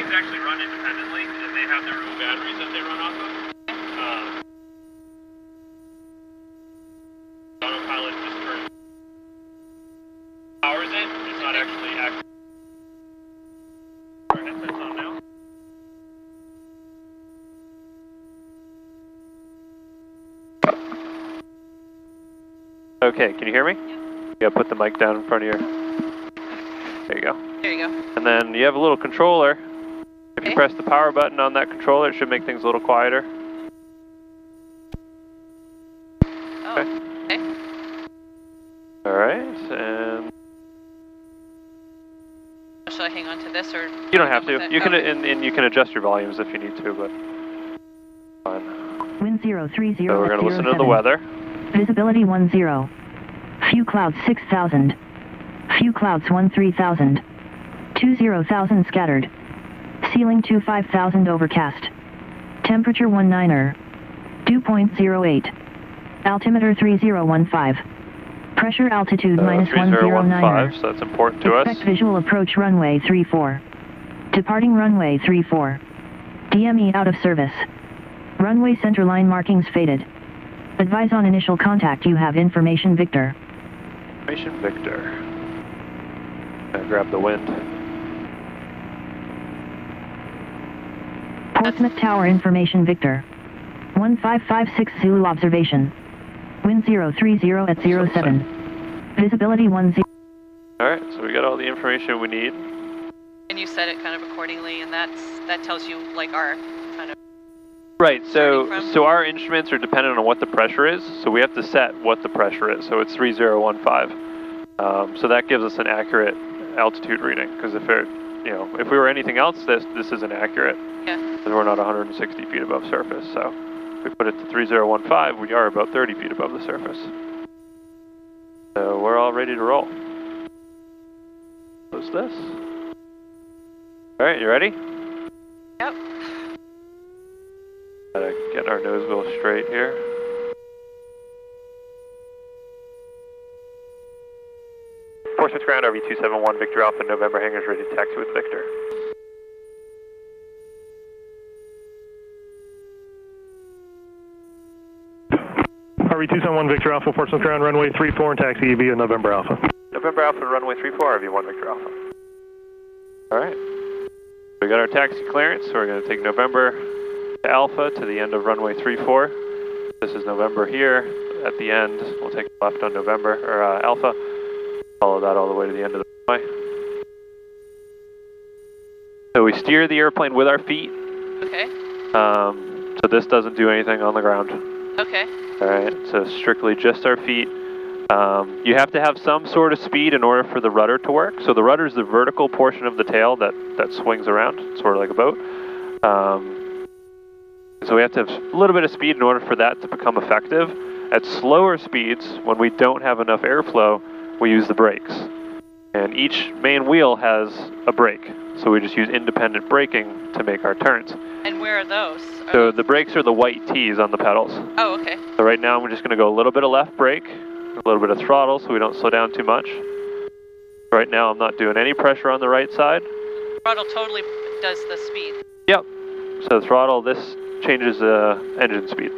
these actually run independently, and they have their own batteries that they run off of. Autopilot just powers it. It's not actually active. Our headsets on now. Okay, can you hear me? Yeah, put the mic down in front of your... There you go. There you go. And then you have a little controller. If Okay. you press the power button on that controller, it should make things a little quieter. Oh, okay. Alright, and... Should I hang on to this or? You don't have to. You can, okay. and you can adjust your volumes if you need to, but... Fine. Wind 030 So we're going to listen to the weather. Visibility 10. Few clouds 6,000. Few clouds 13,000. 20,000 scattered. Ceiling 25,000 overcast. Temperature 19er. Dew point 08. Altimeter 3015. Pressure altitude minus 109er. So that's important to us. Expect visual approach runway 34. Departing runway 34. DME out of service. Runway centerline markings faded. Advise on initial contact. You have information Victor. Information Victor. Gonna grab the wind. Portsmouth Tower information Victor. 1556 Zulu observation. Wind 030 at 07. Visibility 10. Alright, so we got all the information we need. And you set it kind of accordingly, and that tells you like our kind of. Right, so from? our instruments are dependent on what the pressure is, so we have to set what the pressure is, so it's 3015. So that gives us an accurate altitude reading, because if we were anything else, this isn't accurate. Yeah. Because we're not 160 feet above surface, so if we put it to 3015, we are about 30 feet above the surface. So we're all ready to roll. Close this. Alright, you ready? Yep. Gotta get our nose wheel straight here. Portsmouth ground, RV271, Victor Alpha, November hangars ready to taxi with Victor. RV271, Victor Alpha, Portsmouth ground, runway 34 and taxi via November Alpha. November Alpha, runway 34, RV1, Victor Alpha. Alright. We got our taxi clearance, so we're going to take November to Alpha to the end of runway 34. This is November here. At the end, we'll take left on November, or Alpha. Follow that all the way to the end of the runway. So we steer the airplane with our feet. Okay. So this doesn't do anything on the ground. Okay. Alright, so strictly just our feet. You have to have some sort of speed in order for the rudder to work. So the rudder is the vertical portion of the tail that swings around, sort of like a boat. So we have to have a little bit of speed in order for that to become effective. At slower speeds, when we don't have enough airflow, we use the brakes. And each main wheel has a brake. So we just use independent braking to make our turns. And where are those? So the brakes are the white T's on the pedals. Oh, okay. So right now I'm just going to go a little bit of left brake, a little bit of throttle so we don't slow down too much. Right now I'm not doing any pressure on the right side. Throttle totally does the speed. Yep. So the throttle, this changes the engine speed.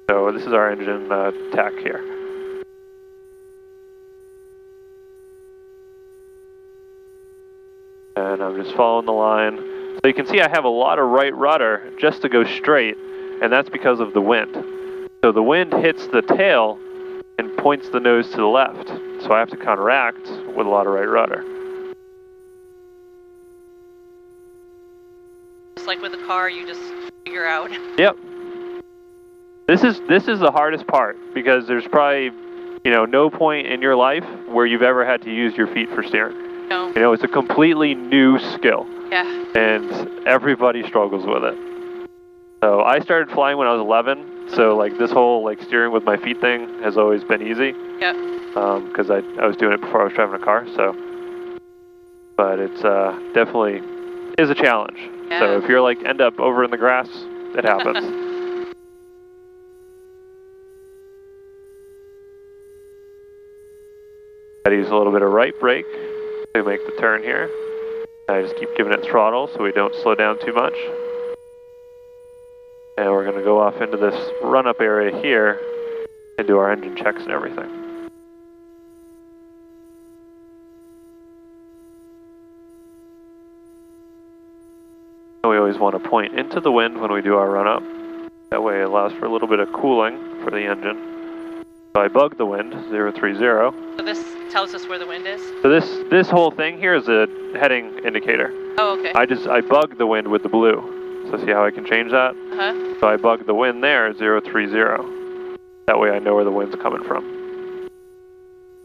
So this is our engine tack here. And I'm just following the line. So you can see I have a lot of right rudder just to go straight, and that's because of the wind. So the wind hits the tail and points the nose to the left. So I have to counteract with a lot of right rudder. Just like with a car, you just figure out. Yep. This is the hardest part, because there's probably, no point in your life where you've ever had to use your feet for steering. No. It's a completely new skill. Yeah. And everybody struggles with it. So I started flying when I was 11, so this whole steering with my feet thing has always been easy. Yeah. Because I was doing it before I was driving a car, so. But it's definitely is a challenge. Yeah. So if you're end up over in the grass, it happens. Gotta use a little bit of right brake to make the turn here. I just keep giving it throttle so we don't slow down too much. And we're going to go off into this run-up area here and do our engine checks and everything. We always want to point into the wind when we do our run-up. That way it allows for a little bit of cooling for the engine. So I bug the wind, 030. So this tells us where the wind is? So this whole thing here is a heading indicator. Oh, okay. I bug the wind with the blue. So see how I can change that? Uh-huh. So I bug the wind there, 030. That way I know where the wind's coming from.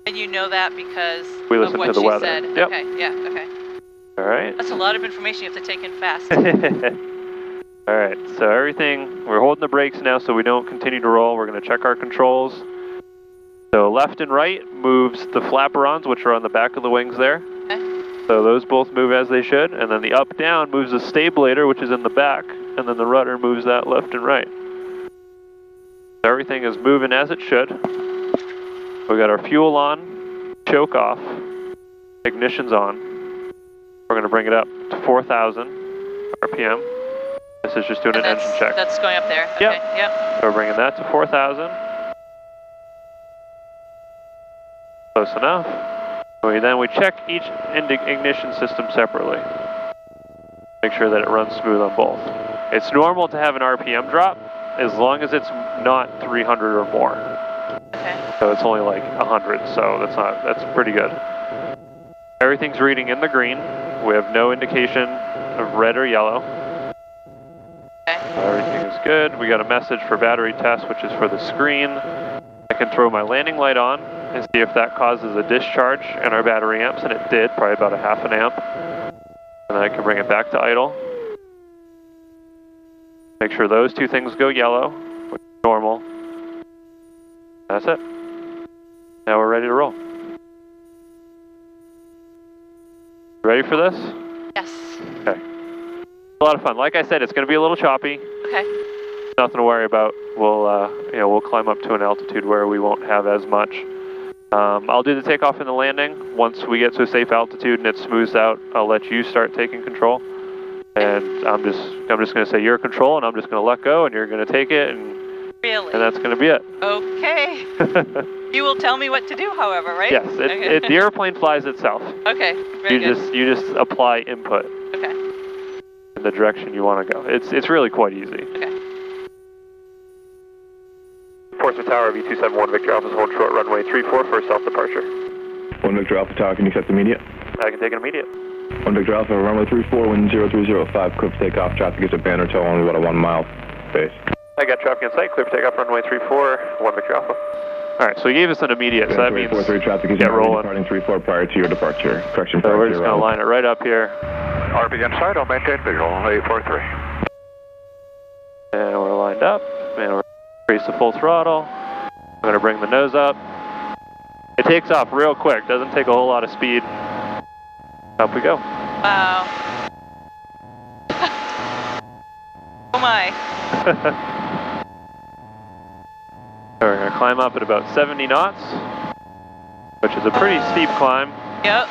And you know that because we listen of what to the she weather. said? Yep. Okay, yeah, okay. All right. That's a lot of information you have to take in fast. All right, so everything, we're holding the brakes now so we don't continue to roll. We're going to check our controls. So left and right moves the flaperons, which are on the back of the wings there. Okay. So those both move as they should. And then the up-down moves the stabulator, which is in the back. And then the rudder moves that left and right. So everything is moving as it should. We got our fuel on, choke off, ignition's on. We're going to bring it up to 4,000 RPM. This is just doing an engine check. That's going up there. Okay, yep. So we're bringing that to 4,000. Close enough. Then we check each ignition system separately. Make sure that it runs smooth on both. It's normal to have an RPM drop as long as it's not 300 or more. Okay. So it's only like 100, so that's pretty good. Everything's reading in the green. We have no indication of red or yellow. Okay. Everything is good. We got a message for battery test, which is for the screen. I can throw my landing light on and see if that causes a discharge in our battery amps, and it did, probably about a half an amp. And then I can bring it back to idle. Make sure those two things go yellow, which is normal. That's it. Now we're ready to roll. Ready for this? Yes. Okay. A lot of fun. Like I said, it's going to be a little choppy. Okay. Nothing to worry about. We'll climb up to an altitude where we won't have as much. I'll do the takeoff and the landing. Once we get to a safe altitude and it smooths out, I'll let you start taking control. And I'm just going to say you're control, and I'm just going to let go, and you're going to take it, and really? And that's going to be it. Okay. You will tell me what to do, however, right? Yes. Okay. The airplane flies itself. Okay. Very good. You just apply input. Okay. In the direction you want to go. It's really quite easy. Okay. Portsmouth Tower, V271 Victor Alpha, hold short runway 34 for self-departure. 1 Victor Alpha Tower, can you accept immediate? I can take an immediate. 1 Victor Alpha, runway 34, wind 0305, clear for takeoff, traffic is at banner tow, only about a 1 mile base. I got traffic in sight, clear for takeoff, runway 34, 1 Victor Alpha. Alright, so he gave us an immediate, so that means traffic is get rolling. Departing 34 prior to your departure. Correction, so we're just going to line it right up here. RB inside, I'll maintain visual, 843. And we're lined up, and we're increase the full throttle. I'm going to bring the nose up. It takes off real quick, doesn't take a whole lot of speed. Up we go. Wow. Oh my. So we're going to climb up at about 70 knots, which is a pretty steep climb. Yep.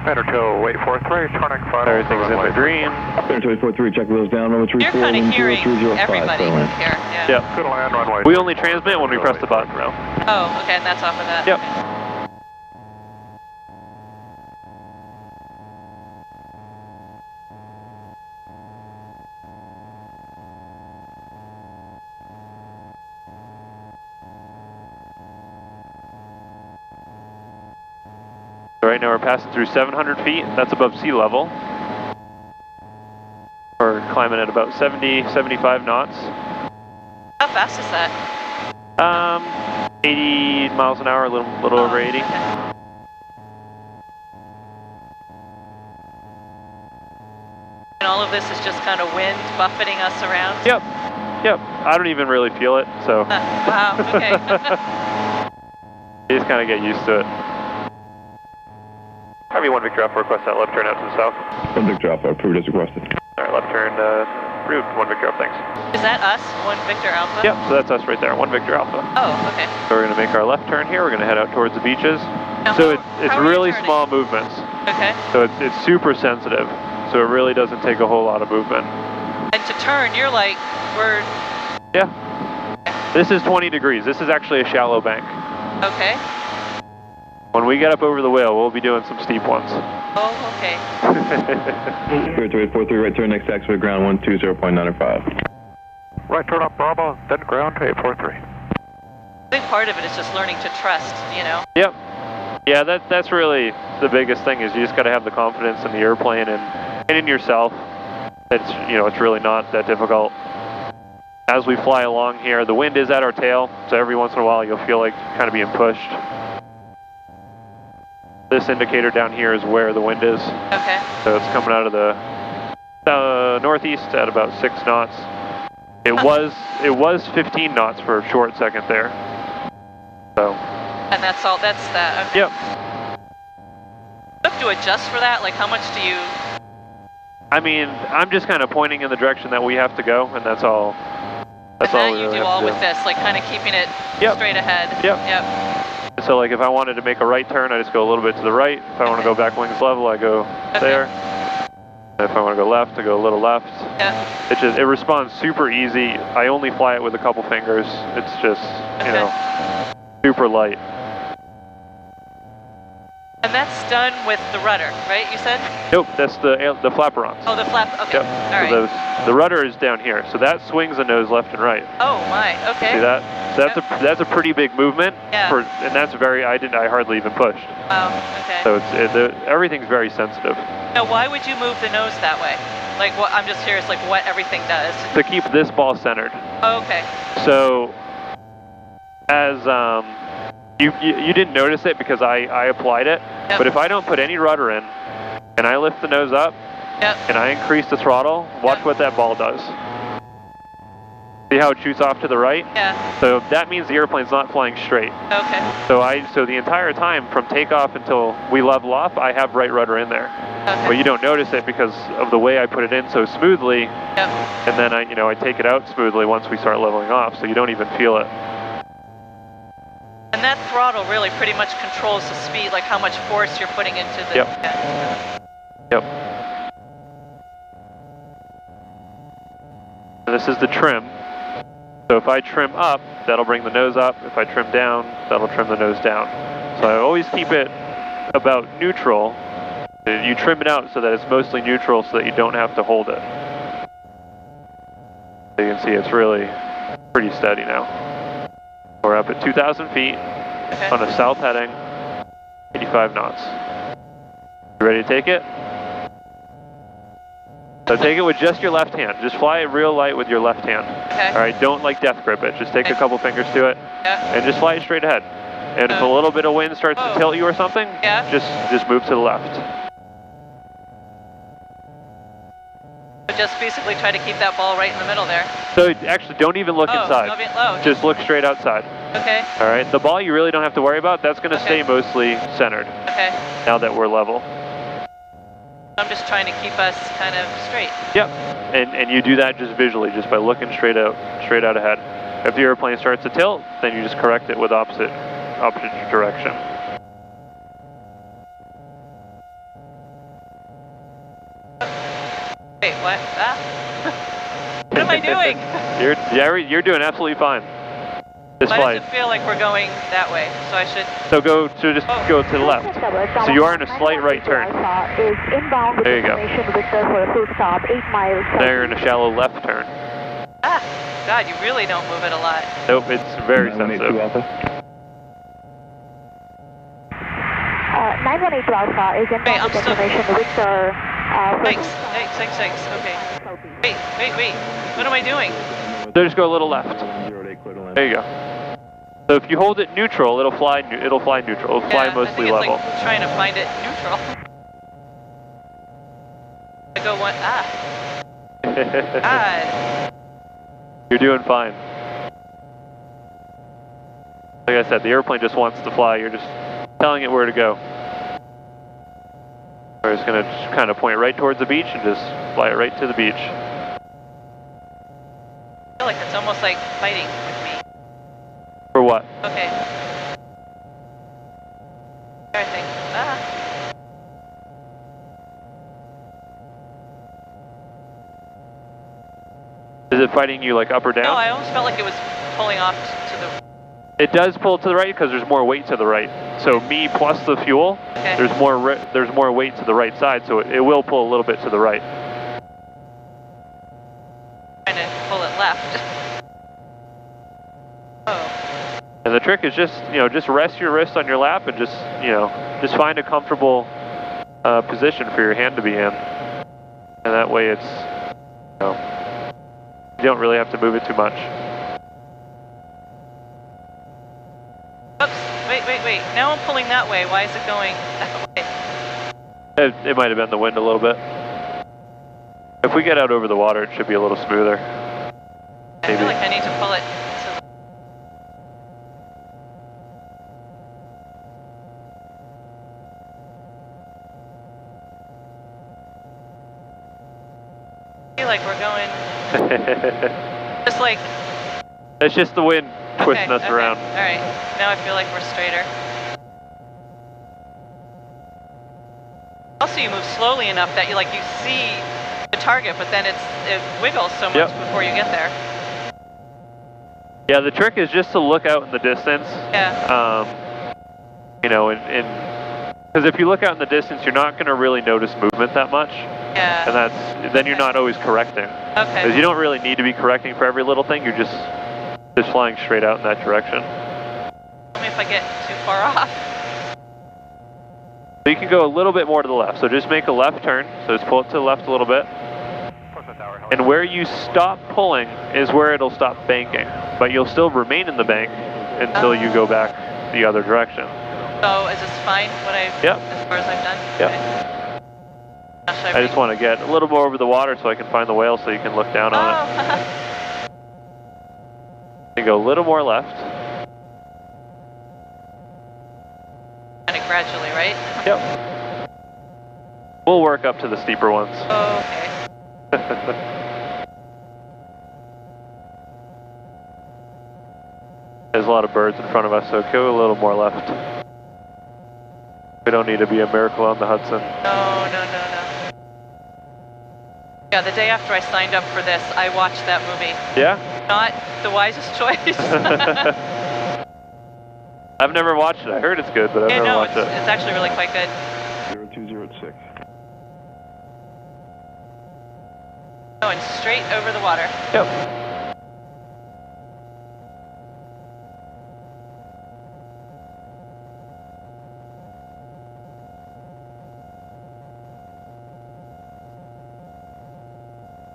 Banner tow, 843, turning final. Everything's in the green. Banner tow 843, check wheels down, runway 34, You're kind of wind hearing 0305, everybody clear land. here. Yeah. Yep. Good land, runway. We only transmit when we press the button, though. Oh, okay, and that's off of that. Yep. Okay. So right now we're passing through 700 feet. That's above sea level. We're climbing at about 70, 75 knots. How fast is that? 80 miles an hour, a little over 80. Okay. And all of this is just kind of wind buffeting us around? Yep. I don't even really feel it, so. Wow, okay. You just kind of get used to it. RV1 Victor Alpha, request that left turn out to the south. 1 Victor Alpha, approved as requested. Alright, left turn, route 1 Victor Alpha, thanks. Is that us, 1 Victor Alpha? Yep, so that's us right there, 1 Victor Alpha. Oh, okay. So we're going to make our left turn here, we're going to head out towards the beaches. Now, So it's how are you really turning? small movements. Okay. So it's super sensitive. So it really doesn't take a whole lot of movement. And to turn, you're like, we're... Yeah. This is 20 degrees. This is actually a shallow bank. Okay. When we get up over the whale, we'll be doing some steep ones. Oh, okay. 843, right turn, next taxi to ground 120.95. Right turn up Bravo, then ground 843. I think part of it is just learning to trust, you know? Yep. Yeah, that's really the biggest thing is you just got to have the confidence in the airplane and in yourself. It's, you know, it's really not that difficult. As we fly along here, the wind is at our tail, so every once in a while you'll feel like kind of being pushed. This indicator down here is where the wind is. Okay. So it's coming out of the northeast at about 6 knots. It was 15 knots for a short second there. So. And that's all, that's that, okay. Yep. You have to adjust for that? Like how much do you... I mean, I'm just kind of pointing in the direction that we have to go, and that's all. That's all we you really do have all to do. with this, like kind of keeping it Yep. straight ahead. Yep. Yep. So like if I wanted to make a right turn, I just go a little bit to the right. If I want to go back wings level, I go there. And if I want to go left, I go a little left. Yeah. It responds super easy. I only fly it with a couple fingers. It's just, you know, super light. And that's done with the rudder, right, you said? Nope, that's the flaperons. Oh, the flap, okay. Yep. All So right. the rudder is down here. So that swings the nose left and right. Oh my, okay. See that? So that's a pretty big movement. Yeah. And that's I hardly even pushed. Wow, okay. So everything's very sensitive. Now, why would you move the nose that way? Like, what? I'm just curious, like, what everything does. To keep this ball centered. Oh, okay. So, as you didn't notice it because I applied it, Yep. but if I don't put any rudder in, and I lift the nose up, Yep. and I increase the throttle, watch what that ball does. See how it shoots off to the right? Yeah. So that means the airplane's not flying straight. Okay. So the entire time from takeoff until we level off, I have right rudder in there. Okay. But you don't notice it because of the way I put it in so smoothly, Yep. and then I take it out smoothly once we start leveling off, so you don't even feel it. And that throttle really pretty much controls the speed, like how much force you're putting into the... Yep. Yeah. Yep. And this is the trim. So if I trim up, that'll bring the nose up. If I trim down, that'll trim the nose down. So I always keep it about neutral. You trim it out so that it's mostly neutral so that you don't have to hold it. So you can see it's really pretty steady now. We're up at 2,000 feet on a south heading, 85 knots. You ready to take it? So take it with just your left hand. Just fly it real light with your left hand. Okay. All right, don't like death grip it. Just take a couple fingers to it and just fly it straight ahead. And if a little bit of wind starts to tilt you or something, just move to the left. Just basically try to keep that ball right in the middle there. So actually, don't even look inside. Just look straight outside. Okay. All right, the ball you really don't have to worry about. That's going to stay mostly centered. Okay. Now that we're level. I'm just trying to keep us kind of straight. Yep, and you do that just visually, just by looking straight out ahead. If the airplane starts to tilt, then you just correct it with opposite direction. Wait, what? Ah. What am I doing? You're doing absolutely fine. This Why flight. does it feel like we're going that way? So I should... So go to the left. So you are in a slight right turn. There you go. Now you're in a shallow left turn. Ah, God, you really don't move it a lot. Nope, it's very sensitive. 918 Alpha is inbound with information Victor. Thanks, okay. Wait, what am I doing? So just go a little left. There you go. So if you hold it neutral, it'll fly neutral. It'll fly mostly I think level. It's like trying to find it neutral. I go one. God. You're doing fine. Like I said, the airplane just wants to fly. You're just telling it where to go. We're just going to kind of point right towards the beach and just fly it right to the beach. I feel like it's almost like fighting with me. For what? Okay. Is it fighting you like up or down? No, I almost felt like it was pulling off to the... It does pull to the right because there's more weight to the right. So me plus the fuel, Okay. there's more weight to the right side, so it will pull a little bit to the right. Trying to pull it left. Oh. And the trick is just, just rest your wrist on your lap and just, just find a comfortable position for your hand to be in. And that way it's, you don't really have to move it too much. Oops, wait. Now I'm pulling that way. Why is it going that way? It might have been the wind a little bit. If we get out over the water, it should be a little smoother. I feel like I need to pull it. I feel like we're going... just like... It's just the wind twisting us around. Alright, now I feel like we're straighter. Also, you move slowly enough that you see the target, but then it wiggles so much before you get there. Yeah, the trick is just to look out in the distance. Yeah. Because if you look out in the distance, you're not going to really notice movement that much. Yeah. And then you're not always correcting. Okay. Because you don't really need to be correcting for every little thing. You're just flying straight out in that direction. Tell me if I get too far off. So you can go a little bit more to the left. So just make a left turn. So just pull it to the left a little bit. And where you stop pulling is where it'll stop banking. But you'll still remain in the bank until you go back the other direction. So is this fine, as far as I've done? Yep. Okay. I just want to get a little more over the water so I can find the whale so you can look down on it. You go a little more left. Kind of gradually, right? Yep. We'll work up to the steeper ones. Oh, okay. There's a lot of birds in front of us, so go a little more left. We don't need to be a miracle on the Hudson. No. Yeah, the day after I signed up for this, I watched that movie. Yeah? Not the wisest choice. I've never watched it. I heard it's good, but I've never watched it. It's actually really quite good. 0206. Going straight over the water. Yep.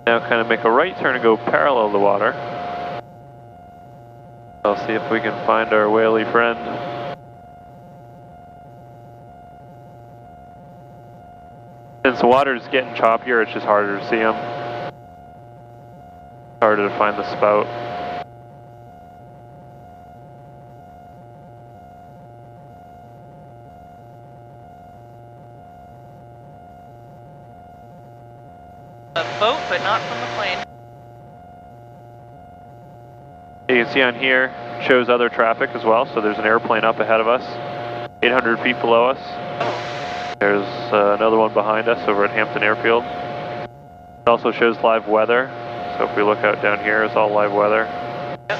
Now kind of make a right turn and go parallel to the water. I'll see if we can find our whaley friend. Since the water's getting choppier, it's just harder to see him. Harder to find the spout. A boat, but not from the plane. You can see on here, shows other traffic as well, so there's an airplane up ahead of us, 800 feet below us. Oh. There's another one behind us over at Hampton Airfield. It also shows live weather, so if we look out down here, it's all live weather. Yep.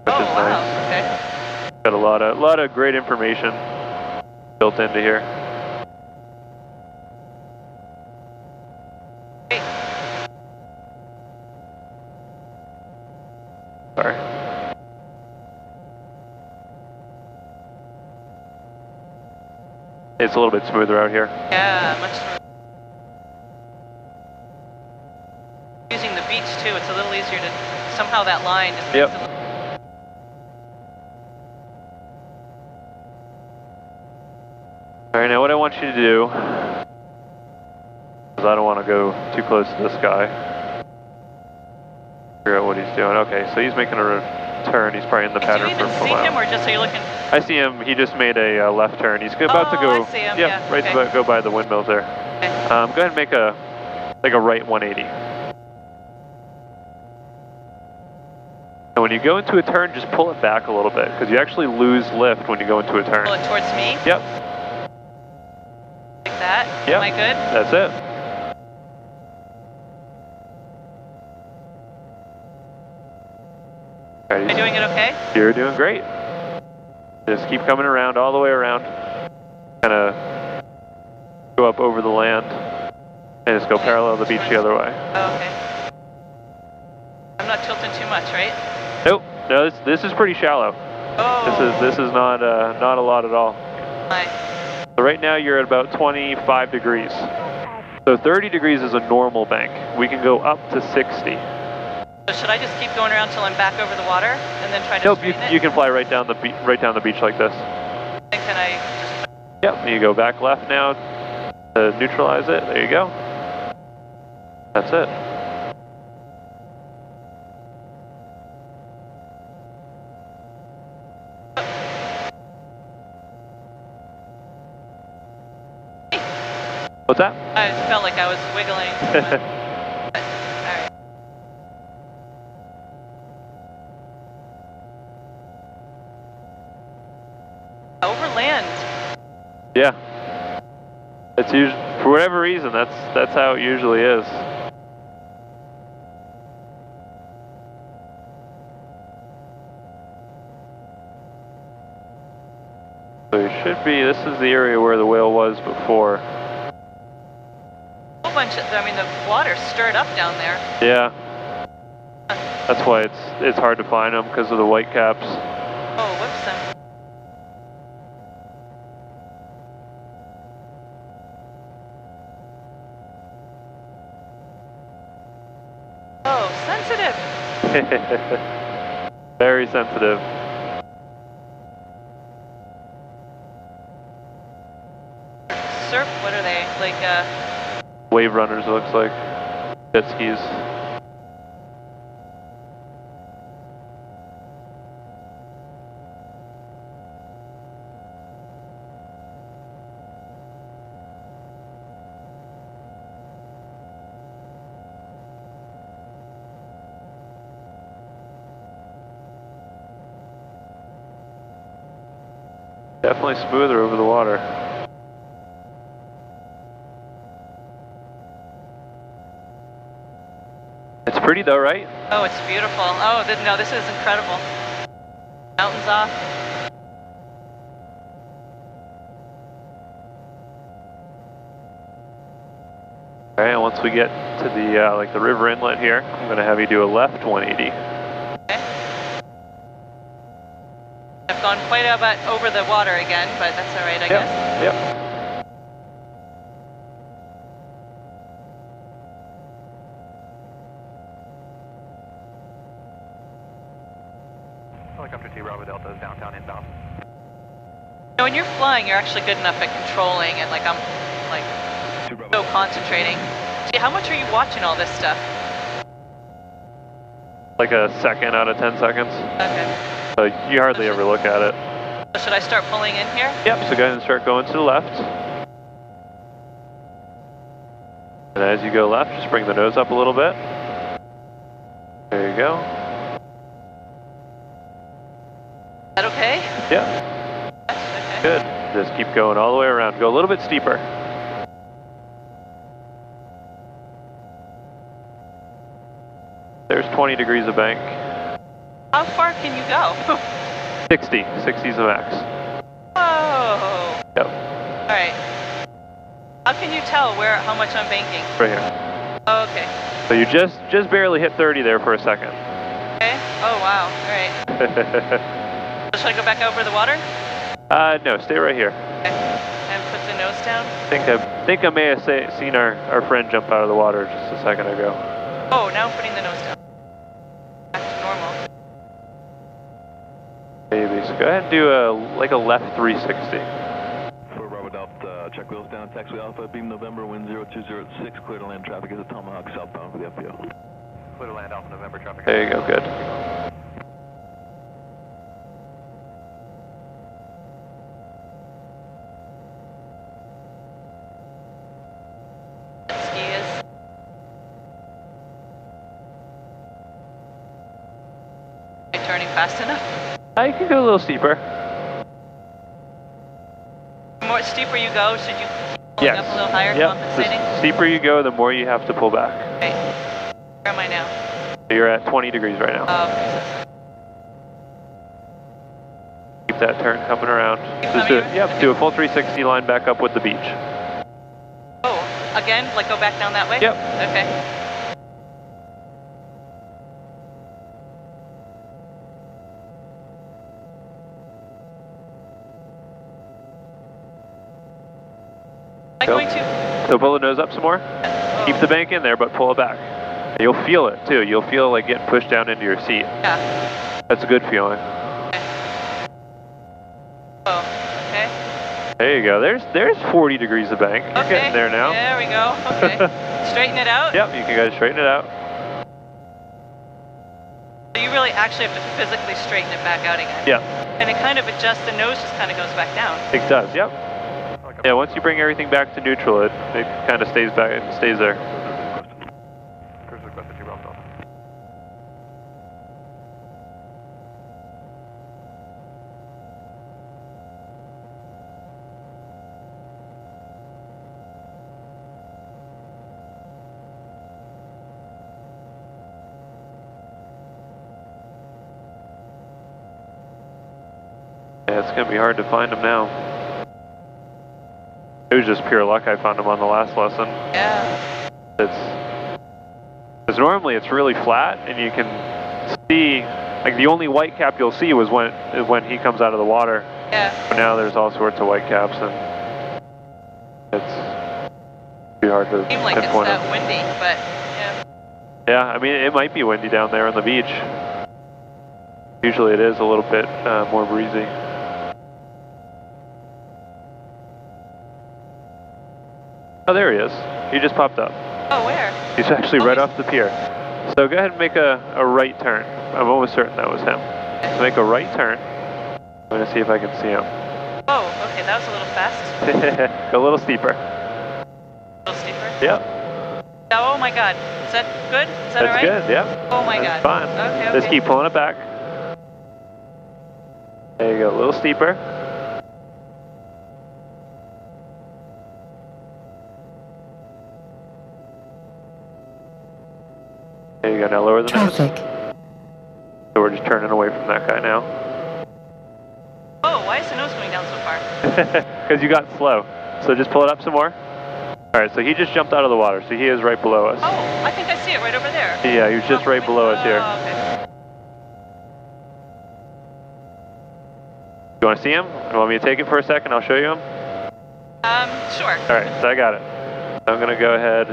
Which is wow, nice. Okay. Got a lot of great information built into here. Sorry. It's a little bit smoother out here. Yeah, much smoother. Using the beach too, it's a little easier to, somehow that line just makes it. Alright, now what I want you to do, because I don't want to go too close to this guy. Figure out what he's doing. Okay, so he's making a turn. He's probably in the pattern for a while. Do you even see him, or just so you're looking? I see him. He just made a left turn. He's about to go. I see him. Yeah, right. Okay. About to go by the windmills there. Okay. Go ahead and make a right 180. And when you go into a turn, just pull it back a little bit because you actually lose lift when you go into a turn. Pull it towards me. Yep. Like that. Yep. Am I good? That's it. Right, Am I doing it okay? You're doing great. Just keep coming around, all the way around. Kind of go up over the land and just go parallel the beach the other way. Oh, okay. I'm not tilting too much, right? Nope. No, this is pretty shallow. Oh. This is not a lot at all. My. So right now you're at about 25 degrees. So 30 degrees is a normal bank. We can go up to 60. So should I just keep going around till I'm back over the water and then try to Nope, straighten it? you can fly right down the beach like this. And can I just... Yep, you go back left now to neutralize it. There you go. That's it. What's that? I just felt like I was wiggling. Alright. Over land. Yeah. It's usually, for whatever reason, that's how it usually is. So you should be, this is the area where the whale was before. A whole bunch of, I mean, the water stirred up down there. Yeah. That's why it's hard to find them, because of the white caps. Oh, whoops. Oh, sensitive. Very sensitive. Surf, what are they? Like, Wave runners, it looks like. Jet skis. Definitely smoother over the water. It's pretty though, right? oh, it's beautiful. Oh, no, this is incredible. Mountains off. Alright, and once we get to the like the river inlet here, I'm gonna have you do a left 180. Okay. I've gone quite a bit over the water again, but that's alright, I guess. Yep. Helicopter T Bravo Delta is downtown inbound. You know, when you're flying, you're actually good enough at controlling, and like I'm like so concentrating. Gee, how much are you watching all this stuff? Like a second out of 10 seconds. Okay. So you hardly ever look at it. So should I start pulling in here? Yep, so go ahead and start going to the left. And as you go left, just bring the nose up a little bit. There you go. Is that okay? Yeah, Okay. good. Just keep going all the way around. Go a little bit steeper. There's 20 degrees of bank. How far can you go? 60. 60 is the max. Whoa. Yep, Alright. How can you tell how much I'm banking? right here. Oh, okay. So you just barely hit 30 there for a second. Okay. Oh, wow. Alright. So should I go back over the water? No, stay right here. Okay. And put the nose down? I think I may have seen our friend jump out of the water just a second ago. Oh, now I'm putting the nose down. Back to normal. Maybe. So go ahead and do like a left 360. For Bravo Delta, check wheels down, taxi Alpha, beam November, wind 0206, clear to land traffic is a Tomahawk southbound for the FBO. Clear to land Alpha November traffic. There you go, good. Ski is. Am I turning fast enough? You can go a little steeper. The more steeper you go, should you keep pulling up a little higher, Yep. compensating? The steeper you go, the more you have to pull back. Okay. Where am I now? So you're at 20 degrees right now. Oh, okay. that turn coming around. Keep Just coming do, in? yep, Okay. do a full 360 line back up with the beach. Oh, again? Like go back down that way? Yep. Okay. Am I Go. going to? So pull the nose up some more. Oh. Keep the bank in there, but pull it back. And you'll feel it too. You'll feel like getting pushed down into your seat. Yeah. That's a good feeling. Oh, okay. There you go. There's 40 degrees of bank. You're Okay. getting there now. There we go. Okay. Straighten it out. Yep, you can go straighten it out. So you really actually have to physically straighten it back out again. Yep, And it kind of adjusts, the nose just kind of goes back down. it does. Yep. Yeah, once you bring everything back to neutral, it kind of stays back. It stays there. Cruise requested 2 Bravo Delta. Yeah, it's gonna be hard to find them now. It was just pure luck I found them on the last lesson. Yeah. Because normally it's really flat and you can see, like the only white cap you'll see was when he comes out of the water. Yeah. But now there's all sorts of white caps and it's pretty hard to Seems like it's pinpoint that them. windy, but yeah. Yeah, I mean it might be windy down there on the beach. Usually it is a little bit more breezy. Oh, there he is. He just popped up. Oh, where? He's actually Oh, right he's- off the pier. So go ahead and make a right turn. I'm almost certain that was him. So make a right turn. I'm going to see if I can see him. Oh, okay, that was a little fast. Go a little steeper. A little steeper. Yep. Oh my god. Is that good? Is that That's alright? good, yep. Oh my That's god. fine. Okay, okay. Just keep pulling it back. There you go, a little steeper. There you go, now lower the nose. Traffic. So we're just turning away from that guy now. Oh, why is the nose going down so far? Because you got slow. So just pull it up some more. Alright, so he just jumped out of the water, so he is right below us. Oh, I think I see it right over there. Yeah, he was just right below us here. Oh, okay. You want to see him? You want me to take it for a second? I'll show you him. Sure. Alright, so I got it. So I'm going to go ahead,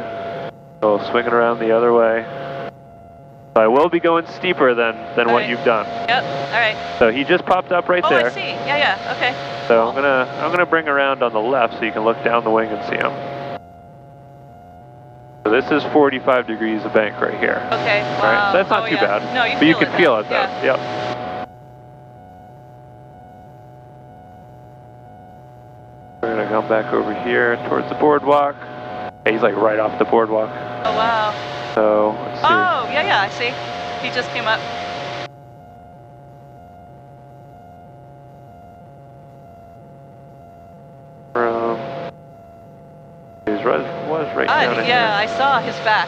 go swing it around the other way. So I will be going steeper than what Alright. you've done. Yep, alright. So he just popped up right Oh, there. I see. Yeah, yeah, okay. So I'm gonna bring around on the left so you can look down the wing and see him. So this is 45 degrees of bank right here. Okay, wow. Alright, so that's not Oh, too yeah. bad. No, you but feel you can feel it though. Yeah. Yep. We're gonna come back over here towards the boardwalk. Yeah, he's like right off the boardwalk. Oh, wow. So let's see. Oh, yeah, yeah, I see. He just came up. Was right down in Yeah, here. I saw his back.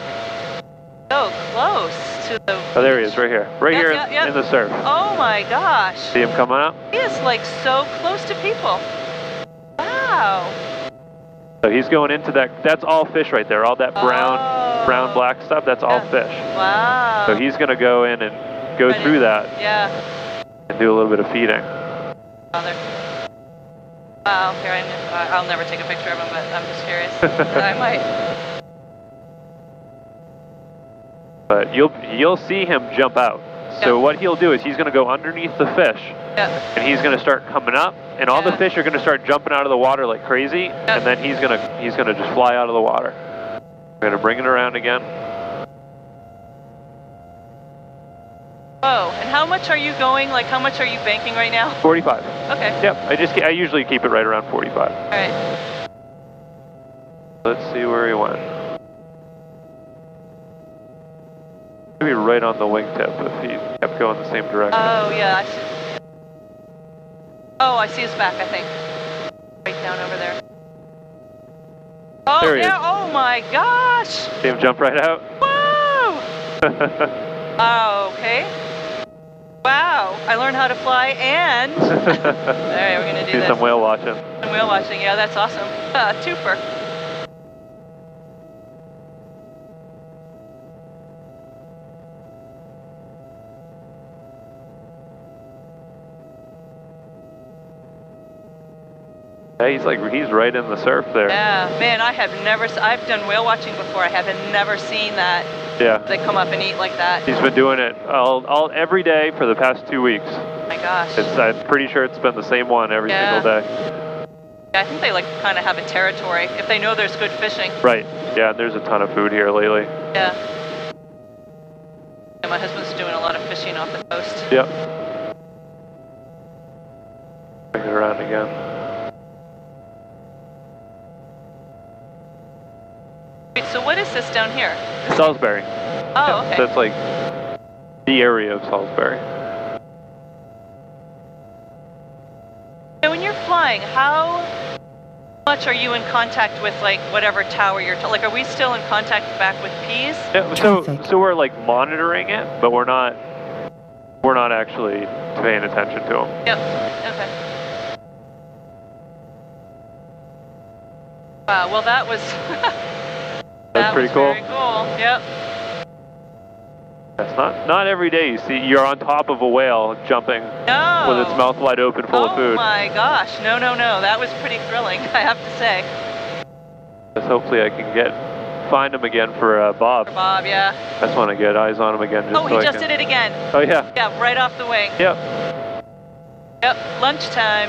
So close to the... Oh, there he is, right here. Right Yep, here yep, yep. in the surf. Oh my gosh. See him coming up? He is like so close to people. Wow. So he's going into that. That's all fish right there. All that brown, black stuff. That's all Yeah. fish. Wow. So he's going to go in and go Right through in. that Yeah. and do a little bit of feeding. Father. Wow, here I'll never take a picture of him, but I'm just curious. I might. But you'll see him jump out. So Yeah. what he'll do is he's going to go underneath the fish Yeah. and he's going to start coming up, and all the Yeah. fish are going to start jumping out of the water like crazy, and then he's going to just fly out of the water. We're going to bring it around again. Oh, and how much are you going? Like, how much are you banking right now? 45. Okay. Yep. I usually keep it right around 45. All right. Let's see where he went. Maybe right on the wingtip if he kept going the same direction. Oh, yeah, I see. Oh, I see his back, I think. Right down over there. Oh, There he yeah, is. oh my gosh! See him jump right out? Whoa! Oh, okay. Wow. I learned how to fly and... Alright, we're gonna do this. some whale watching. Some whale watching, yeah, that's awesome. Twofer. Yeah, he's right in the surf there. Yeah, man, I've done whale watching before. I have never seen that. Yeah. They come up and eat like that. He's been doing it every day for the past 2 weeks. Oh my gosh. I'm pretty sure it's been the same one every single day. Yeah, I think they kind of have a territory if they know there's good fishing. Right. Yeah, there's a ton of food here lately. Yeah. My husband's doing a lot of fishing off the coast. Yep. Bring it around again. Wait, so what is this down here? Salisbury. Oh, okay. So it's like the area of Salisbury. So when you're flying, how much are you in contact with whatever tower you're are we still in contact back with P's? Yeah, so we're monitoring it, but we're not actually paying attention to them. Yep. Okay. Wow. Well, that was That's pretty cool. Very cool. Yep. That's not every day you see you're on top of a whale jumping with its mouth wide open full of food. Oh my gosh, no. That was pretty thrilling, I have to say. Just hopefully I can find him again for Bob. For Bob, yeah. I just want to get eyes on him again. He just did it again. Oh yeah. Yeah, right off the wing. Yep. Yep, lunchtime.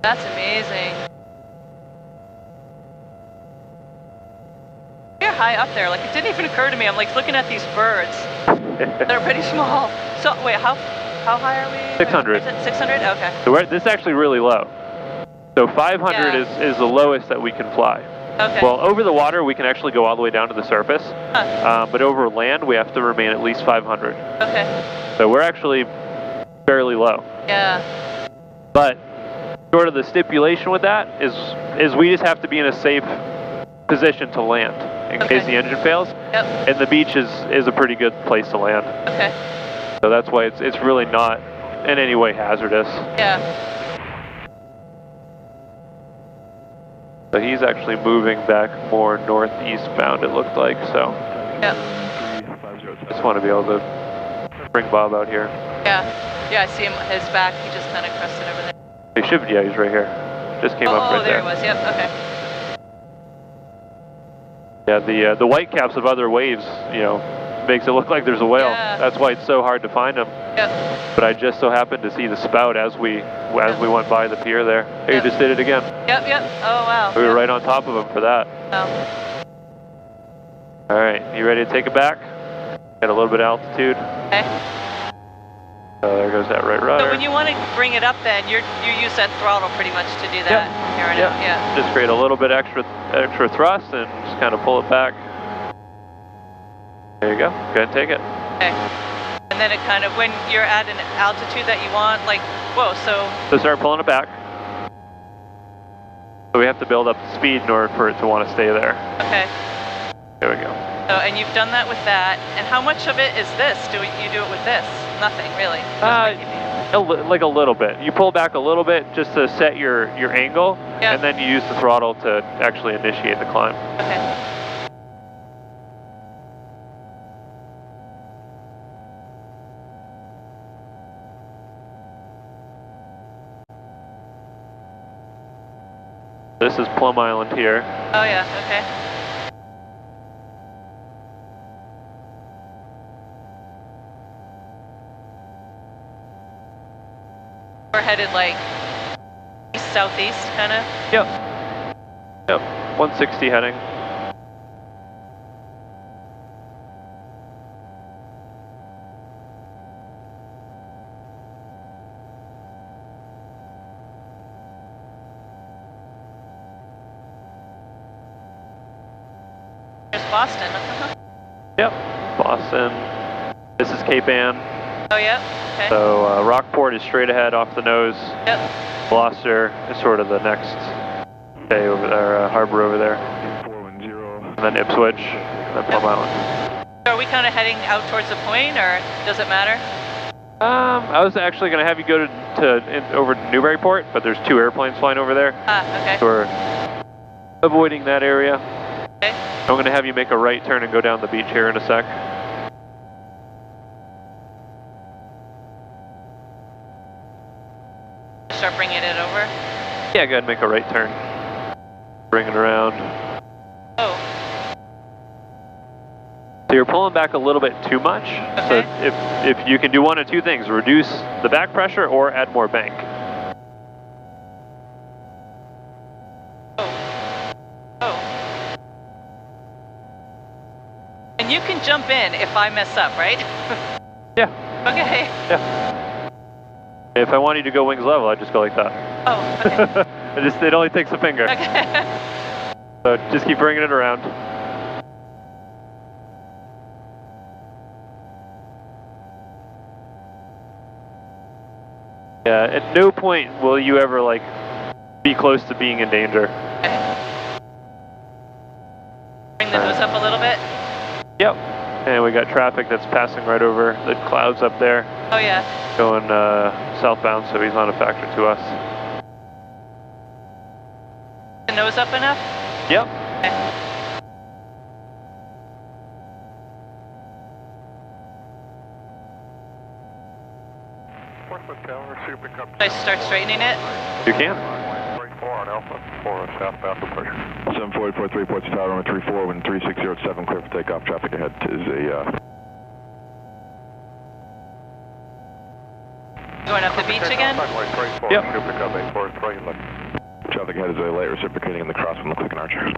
That's amazing. You're high up there. It didn't even occur to me. I'm looking at these birds. They're pretty small. So wait, how high are we? 600. 600? Okay. So this is actually really low. So 500 is the lowest that we can fly. Okay. Well, over the water we can actually go all the way down to the surface. Huh. But over land we have to remain at least 500. Okay. So we're actually fairly low. Yeah. But sort of the stipulation with that is we just have to be in a safe position to land in case the engine fails. Yep. And the beach is a pretty good place to land. Okay. So that's why it's really not in any way hazardous. Yeah. So he's actually moving back more northeast bound, it looked like. So Yep. just want to be able to bring Bob out here. Yeah. Yeah, I see him, his back, he just kind of crested over there. He should, yeah, he's right here. Just came up right there. Oh, there he was, yep, okay. Yeah, the white caps of other waves, makes it look like there's a whale. Yeah. That's why it's so hard to find them. Yep. But I just so happened to see the spout as we went by the pier there. Hey, you just did it again. Yep. Oh, wow. We were right on top of him for that. Oh. All right, you ready to take it back? Got a little bit of altitude. Okay. There goes that right rudder. So when you want to bring it up then, you use that throttle pretty much to do that. Yeah. Just create a little bit extra thrust and just kind of pull it back. There you go. Go ahead and take it. Okay. And then it kind of, when you're at an altitude that you want, So start pulling it back. So we have to build up the speed in order for it to want to stay there. Okay. There we go. So, and you've done that with that. And how much of it is this? Do you do it with this? Nothing, really. Like a little bit. You pull back a little bit just to set your angle, and then you use the throttle to actually initiate the climb. Okay. This is Plum Island here. Oh yeah, okay. We're headed east southeast, kind of. Yep. 160 heading. There's Boston. Yep. Boston. This is Cape Ann. Oh yeah. Okay. So Rockport is straight ahead off the nose. Yep. Gloucester is sort of the next bay over there, harbor over there. 410. And then Ipswich, and then Plum Island. So are we kind of heading out towards the point, or does it matter? I was actually going to have you go over to Newburyport, but there's 2 airplanes flying over there. Okay. So we're avoiding that area. Okay. I'm going to have you make a right turn and go down the beach here in a sec. Start bringing it over? Yeah, go ahead and make a right turn. Bring it around. Oh. So you're pulling back a little bit too much. Okay. So if you can do one of 2 things, reduce the back pressure or add more bank. Oh. And you can jump in if I mess up, right? Yeah. Okay. Yeah. If I want you to go wings level, I just go like that. Oh, okay. It only takes a finger. Okay. So just keep bringing it around. Yeah, at no point will you ever like be close to being in danger. Okay. Bring the nose up a little bit. Yep. And we got traffic that's passing right over the clouds up there. Oh yeah. Going southbound, so he's not a factor to us. The nose up enough? Yep. Okay. Portsmouth Tower, super pickup. Should I start straightening it? You can. 34 on Alpha, 4 southbound departure. 7443 Portsmouth Tower, runway 34, wind 3607, clear for takeoff. Traffic ahead is a Going up the beach again? Runway 34, Yep. super pickup 843, look. traffic ahead is a light reciprocating in the crosswind. Looks like an Archer.